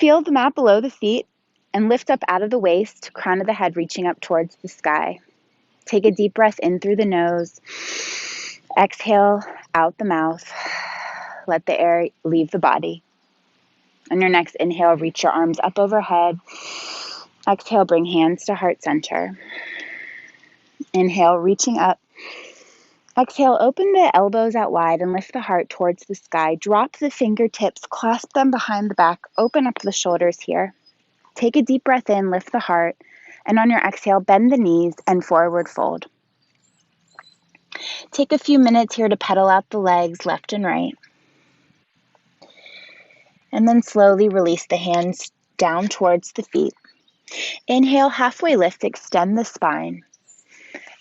Feel the mat below the feet and lift up out of the waist, crown of the head reaching up towards the sky. Take a deep breath in through the nose. Exhale out the mouth. Let the air leave the body. On your next inhale, reach your arms up overhead. Exhale, bring hands to heart center. Inhale, reaching up. Exhale, open the elbows out wide and lift the heart towards the sky. Drop the fingertips, clasp them behind the back. Open up the shoulders here. Take a deep breath in, lift the heart. And on your exhale, bend the knees and forward fold. Take a few minutes here to pedal out the legs left and right. And then slowly release the hands down towards the feet. Inhale, halfway lift, extend the spine.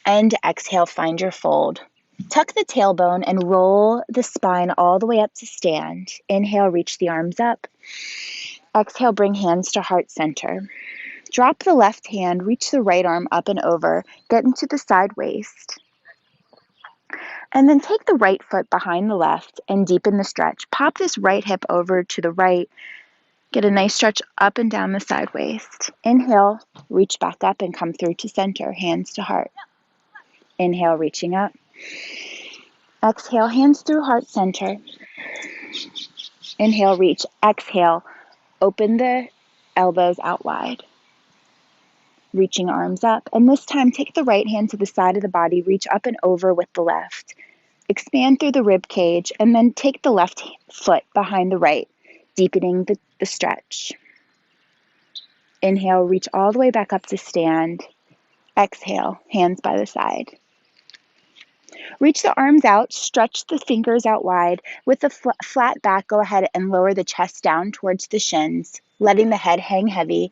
And exhale, find your fold. Tuck the tailbone and roll the spine all the way up to stand. Inhale, reach the arms up. Exhale, bring hands to heart center. Drop the left hand, reach the right arm up and over. Get into the side waist. And then take the right foot behind the left and deepen the stretch. Pop this right hip over to the right. Get a nice stretch up and down the side waist. Inhale, reach back up and come through to center, hands to heart. Inhale, reaching up. Exhale, hands through heart center. Inhale, reach. Exhale, open the elbows out wide. Reaching arms up. And this time, take the right hand to the side of the body, reach up and over with the left. Expand through the rib cage, and then take the left foot behind the right, deepening the stretch. Inhale, reach all the way back up to stand. Exhale, hands by the side. Reach the arms out, stretch the fingers out wide. With a flat back, go ahead and lower the chest down towards the shins, letting the head hang heavy.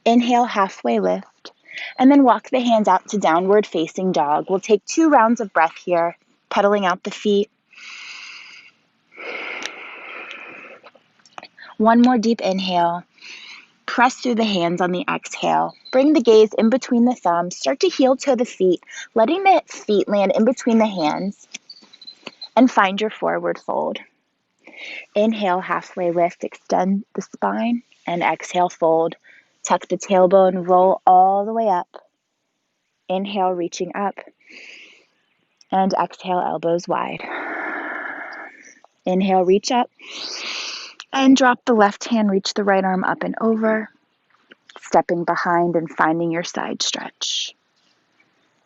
Inhale, halfway lift, and then walk the hands out to downward facing dog. We'll take 2 rounds of breath here, pedaling out the feet. One more deep inhale. Press through the hands on the exhale. Bring the gaze in between the thumbs. Start to heel toe the feet, letting the feet land in between the hands. And find your forward fold. Inhale, halfway lift, extend the spine. And exhale, fold. Tuck the tailbone, roll all the way up. Inhale, reaching up. And exhale, elbows wide. Inhale, reach up. And drop the left hand, reach the right arm up and over. Stepping behind and finding your side stretch.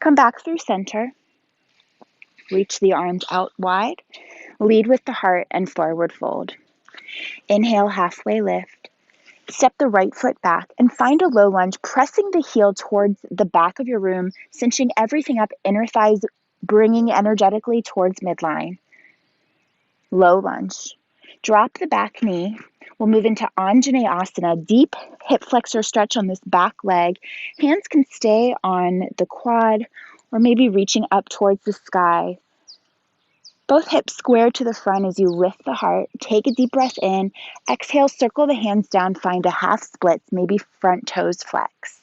Come back through center. Reach the arms out wide. Lead with the heart and forward fold. Inhale, halfway lift. Step the right foot back and find a low lunge, pressing the heel towards the back of your room, cinching everything up, inner thighs bringing energetically towards midline. Low lunge. Drop the back knee. We'll move into Anjaneyasana, deep hip flexor stretch on this back leg. Hands can stay on the quad or maybe reaching up towards the sky. Both hips square to the front as you lift the heart. Take a deep breath in. Exhale, circle the hands down, find a half splits, maybe front toes flex.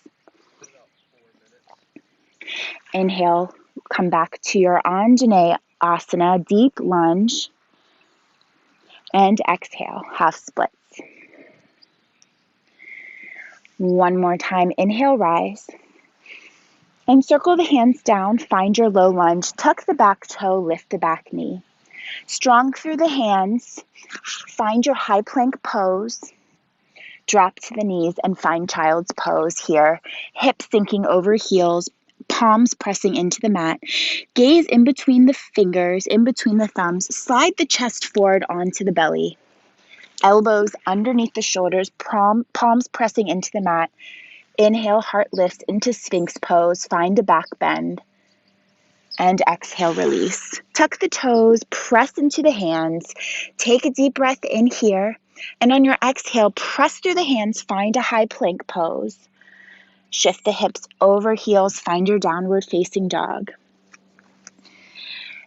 Inhale, come back to your Anjaneyasana, deep lunge. And exhale, half splits. One more time, inhale, rise. And circle the hands down, find your low lunge, tuck the back toe, lift the back knee. Strong through the hands, find your high plank pose. Drop to the knees and find child's pose here. Hips sinking over heels, palms pressing into the mat. Gaze in between the fingers, in between the thumbs. Slide the chest forward onto the belly. Elbows underneath the shoulders, palms pressing into the mat. Inhale, heart lifts into Sphinx pose. Find a back bend. And exhale, release. Tuck the toes, press into the hands. Take a deep breath in here. And on your exhale, press through the hands. Find a high plank pose. Shift the hips over heels. Find your downward facing dog.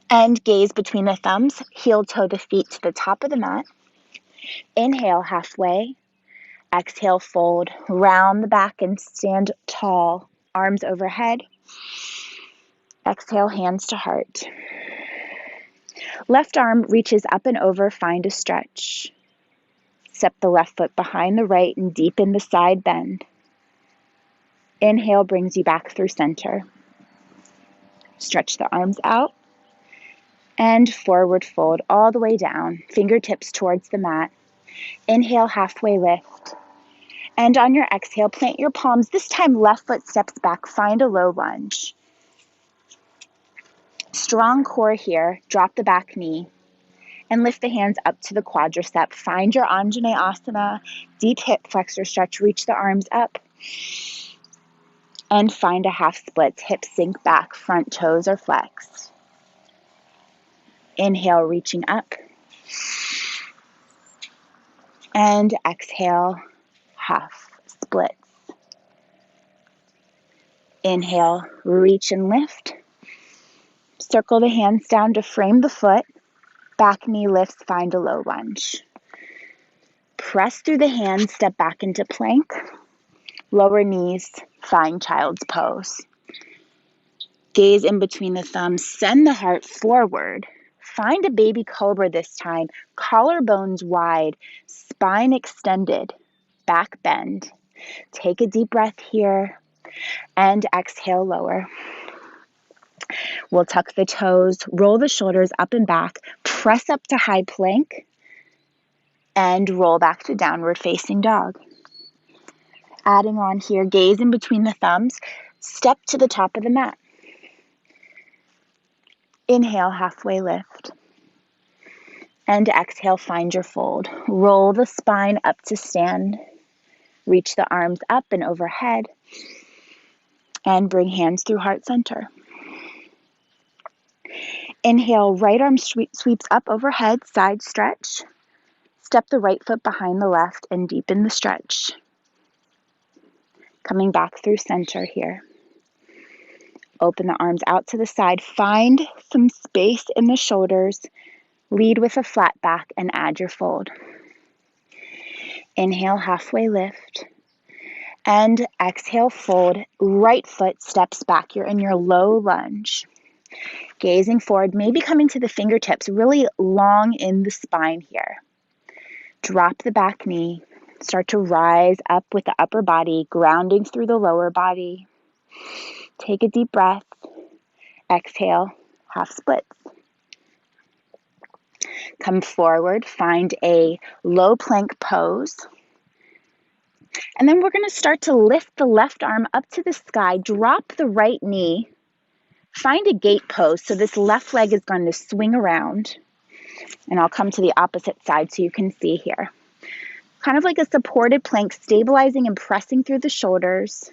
And gaze between the thumbs. Heel toe the feet to the top of the mat. Inhale, halfway. Exhale, fold. Round the back and stand tall. Arms overhead. Exhale, hands to heart. Left arm reaches up and over. Find a stretch. Step the left foot behind the right and deepen the side bend. Inhale brings you back through center. Stretch the arms out and forward fold all the way down, fingertips towards the mat. Inhale, halfway lift. And on your exhale, plant your palms. This time, left foot steps back. Find a low lunge. Strong core here. Drop the back knee and lift the hands up to the quadricep. Find your Anjaneyasana, deep hip flexor stretch. Reach the arms up and find a half split. Hips sink back, front toes are flexed. Inhale, reaching up. And exhale, half splits. Inhale, reach and lift. Circle the hands down to frame the foot. Back knee lifts, find a low lunge. Press through the hands, step back into plank. Lower knees, find child's pose. Gaze in between the thumbs, send the heart forward. Find a baby cobra this time. Collarbones wide, spine extended, back bend. Take a deep breath here and exhale, lower. We'll tuck the toes, roll the shoulders up and back, press up to high plank, and roll back to downward facing dog. Adding on here, gaze in between the thumbs, step to the top of the mat. Inhale, halfway lift. And exhale, find your fold. Roll the spine up to stand. Reach the arms up and overhead. And bring hands through heart center. Inhale, right arm sweeps up overhead, side stretch. Step the right foot behind the left and deepen the stretch. Coming back through center here. Open the arms out to the side. Find some space in the shoulders. Lead with a flat back and add your fold. Inhale, halfway lift. And exhale, fold. Right foot steps back. You're in your low lunge. Gazing forward, maybe coming to the fingertips, really long in the spine here. Drop the back knee. Start to rise up with the upper body, grounding through the lower body. Take a deep breath. Exhale, half splits. Come forward, find a low plank pose. And then we're going to start to lift the left arm up to the sky, drop the right knee, find a gate pose. So this left leg is going to swing around. And I'll come to the opposite side so you can see here. Kind of like a supported plank, stabilizing and pressing through the shoulders,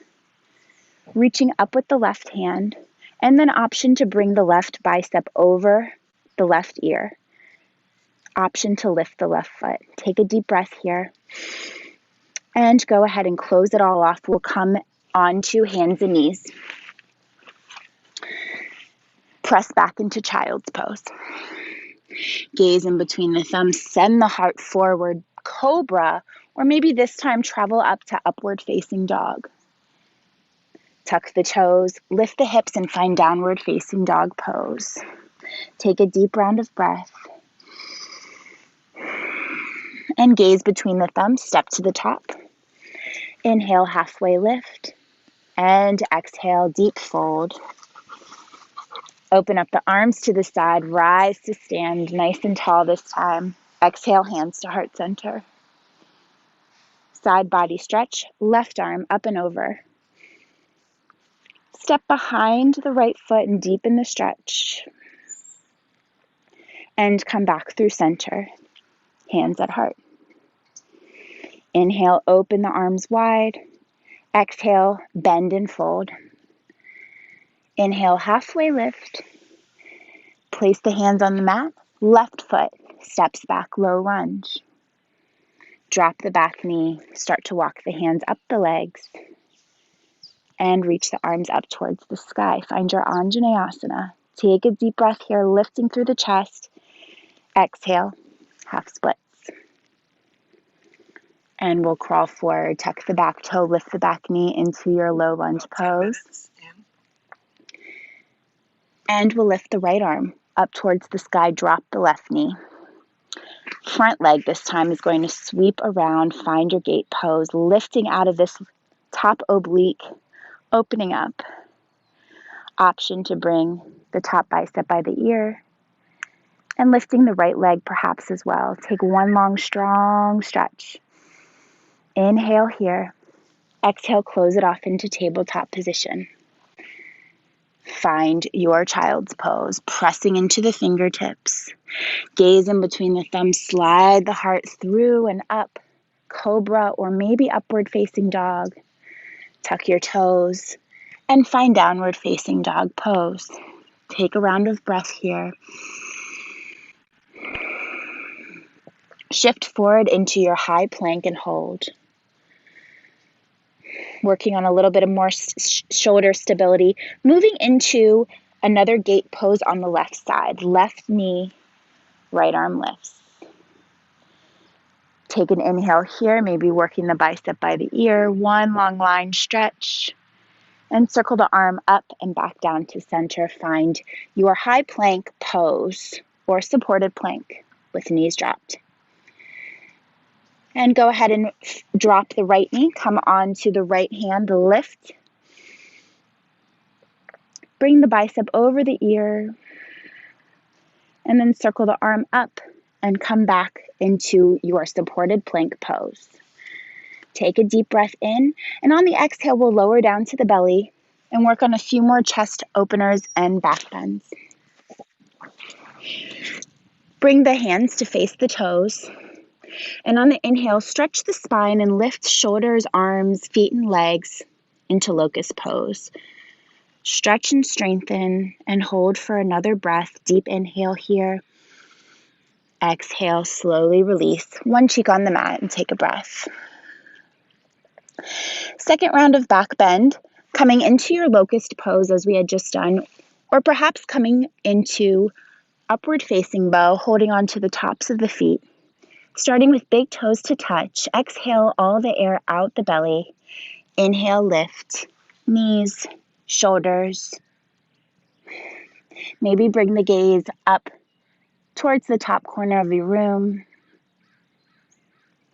reaching up with the left hand, and then option to bring the left bicep over the left ear. Option to lift the left foot. Take a deep breath here. And go ahead and close it all off. We'll come onto hands and knees. Press back into child's pose. Gaze in between the thumbs. Send the heart forward. Cobra, or maybe this time travel up to upward facing dog. Tuck the toes, lift the hips, and find downward facing dog pose. Take a deep round of breath. And gaze between the thumbs, step to the top. Inhale, halfway lift. And exhale, deep fold. Open up the arms to the side, rise to stand, nice and tall this time. Exhale, hands to heart center. Side body stretch, left arm up and over. Step behind the right foot and deepen the stretch. And come back through center, hands at heart. Inhale, open the arms wide. Exhale, bend and fold. Inhale, halfway lift. Place the hands on the mat. Left foot steps back, low lunge. Drop the back knee. Start to walk the hands up the legs. And reach the arms up towards the sky. Find your Anjaneyasana. Take a deep breath here, lifting through the chest. Exhale, half splits. And we'll crawl forward, tuck the back toe, lift the back knee into your low lunge pose. And we'll lift the right arm up towards the sky, drop the left knee. front leg this time is going to sweep around, find your gate pose, lifting out of this top oblique, opening up. Option to bring the top bicep by the ear and lifting the right leg perhaps as well. Take one long, strong stretch. Inhale here. Exhale, close it off into tabletop position. Find your child's pose, pressing into the fingertips. Gaze in between the thumbs, slide the heart through and up. Cobra or maybe upward facing dog. Tuck your toes and find downward facing dog pose. Take a round of breath here. Shift forward into your high plank and hold. Working on a little bit of more shoulder stability. Moving into another gate pose on the left side. Left knee, right arm lifts. Take an inhale here, maybe working the bicep by the ear. One long line stretch. And circle the arm up and back down to center. Find your high plank pose or supported plank with knees dropped. And go ahead and drop the right knee. Come onto the right hand, lift. Bring the bicep over the ear. And then circle the arm up and come back into your supported plank pose. Take a deep breath in. And on the exhale, we'll lower down to the belly and work on a few more chest openers and back bends. Bring the hands to face the toes. And on the inhale, stretch the spine and lift shoulders, arms, feet, and legs into locust pose. Stretch and strengthen and hold for another breath. Deep inhale here. Exhale, slowly release. One cheek on the mat and take a breath. Second round of back bend, coming into your locust pose as we had just done, or perhaps coming into upward facing bow, holding on to the tops of the feet. Starting with big toes to touch. Exhale all the air out the belly. Inhale, lift. Knees, shoulders. Maybe bring the gaze up towards the top corner of your room.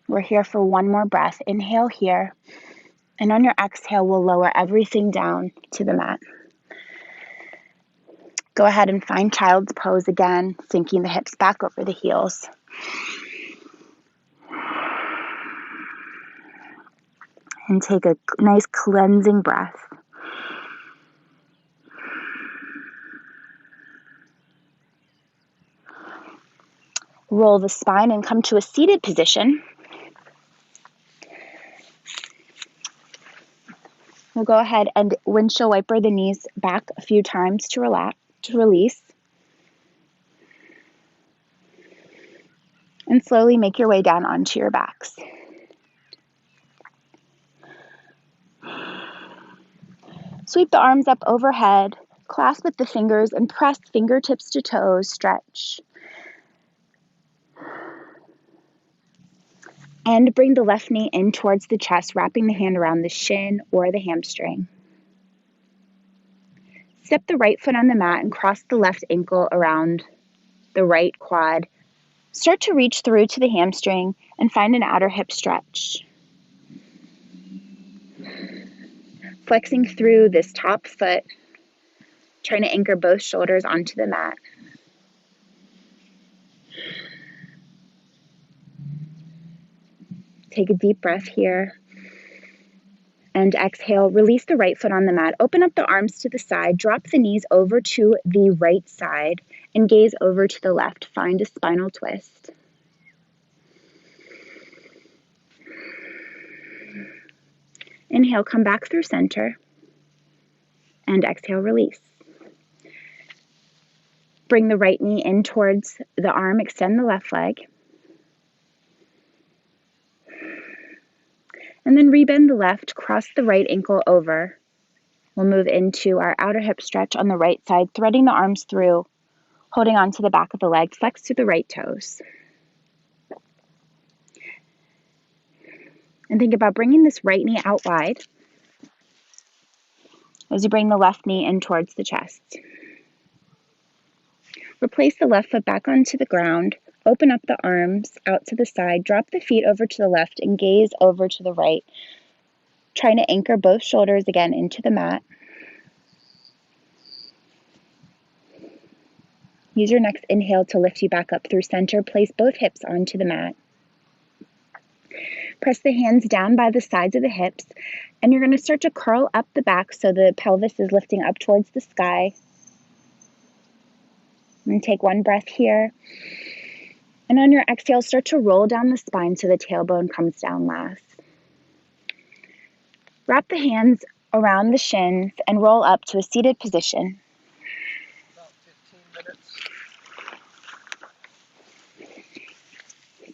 We're here for one more breath. Inhale here. And on your exhale, we'll lower everything down to the mat. Go ahead and find child's pose again, sinking the hips back over the heels. And take a nice cleansing breath. Roll the spine and come to a seated position. We'll go ahead and windshield wiper the knees back a few times to release. And slowly make your way down onto your backs. Sweep the arms up overhead, clasp with the fingers, and press fingertips to toes, stretch. And bring the left knee in towards the chest, wrapping the hand around the shin or the hamstring. Step the right foot on the mat and cross the left ankle around the right quad. Start to reach through to the hamstring and find an outer hip stretch. Flexing through this top foot, trying to anchor both shoulders onto the mat. Take a deep breath here. And exhale, release the right foot on the mat. Open up the arms to the side, drop the knees over to the right side, and gaze over to the left. Find a spinal twist. Inhale, come back through center. And exhale, release. Bring the right knee in towards the arm, extend the left leg. And then rebend the left, cross the right ankle over. We'll move into our outer hip stretch on the right side, threading the arms through, holding on to the back of the leg, flex to the right toes. And think about bringing this right knee out wide as you bring the left knee in towards the chest. Replace the left foot back onto the ground, Open up the arms out to the side, drop the feet over to the left, and gaze over to the right. Trying to anchor both shoulders again into the mat. Use your next inhale to lift you back up through center. Place both hips onto the mat. Press the hands down by the sides of the hips, and you're going to start to curl up the back so the pelvis is lifting up towards the sky. And take one breath here. And on your exhale, start to roll down the spine so the tailbone comes down last. Wrap the hands around the shins and roll up to a seated position. About 15 minutes.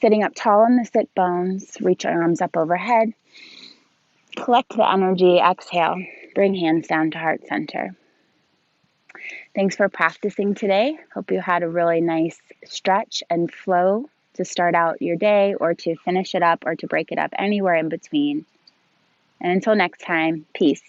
Sitting up tall on the sit bones, reach your arms up overhead. Collect the energy, exhale. Bring hands down to heart center. Thanks for practicing today. Hope you had a really nice stretch and flow to start out your day or to finish it up or to break it up, anywhere in between. And until next time, peace.